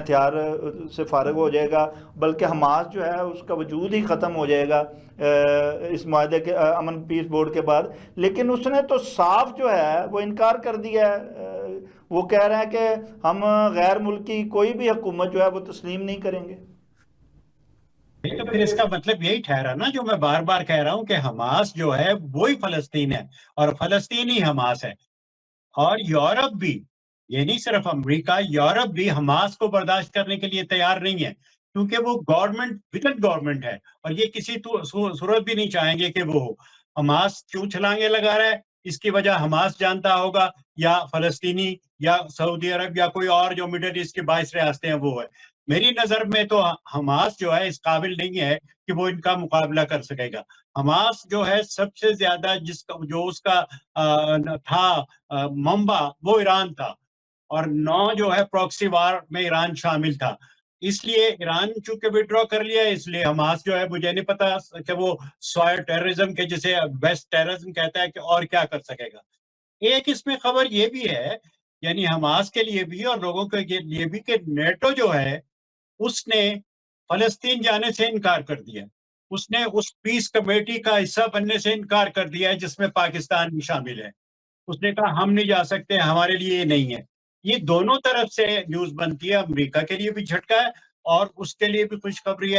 ہتھیار سے فارغ ہو جائے گا، بلکہ حماس جو ہے اس کا وجود ہی ختم ہو جائے گا اس معاہدے کے امن پیس بورڈ کے بعد۔ لیکن اس نے تو صاف جو ہے وہ انکار کر دیا ہے، وہ کہہ رہے ہیں کہ ہم غیر ملکی کوئی بھی حکومت جو ہے وہ تسلیم نہیں کریں گے۔ نہیں تو پھر اس کا مطلب یہی ٹھہرا نا جو میں بار بار کہہ رہا ہوں کہ حماس جو ہے وہی فلسطین ہے اور فلسطین ہی حماس ہے۔ اور یورپ بھی، یہ نہیں صرف امریکہ، یورپ بھی حماس کو برداشت کرنے کے لیے تیار نہیں ہے، کیونکہ وہ گورنمنٹ وکٹ گورنمنٹ ہے، اور یہ کسی صورت بھی نہیں چاہیں گے کہ وہ ہو۔ حماس کیوں چھلانگے لگا رہا ہے، اس کی وجہ حماس جانتا ہوگا، یا فلسطینی یا سعودی عرب یا کوئی اور جو مڈل ایسٹ کے 22 ریاستیں ہیں وہ ہے۔ میری نظر میں تو حماس جو ہے اس قابل نہیں ہے کہ وہ ان کا مقابلہ کر سکے گا۔ حماس جو ہے سب سے زیادہ جو اس کا تھا منبع وہ ایران تھا، اور 9 جو ہے پروکسی وار میں ایران شامل تھا۔ اس لیے ایران چونکہ وڈرا کر لیا، اس لیے حماس جو ہے مجھے نہیں پتا کہ وہ سوائے ٹیررزم کے جسے بیسٹ ٹیررزم کہتا ہے کہ اور کیا کر سکے گا۔ ایک اس میں خبر یہ بھی ہے، یعنی حماس کے لیے بھی اور لوگوں کے لیے بھی، کہ نیٹو جو ہے اس نے فلسطین جانے سے انکار کر دیا، اس نے اس پیس کمیٹی کا حصہ بننے سے انکار کر دیا ہے جس میں پاکستان بھی شامل ہے۔ اس نے کہا ہم نہیں جا سکتے، ہمارے لیے یہ نہیں ہے۔ یہ دونوں طرف سے نیوز بنتی ہے، امریکہ کے لیے بھی جھٹکا ہے اور اس کے لیے بھی خوشخبری ہے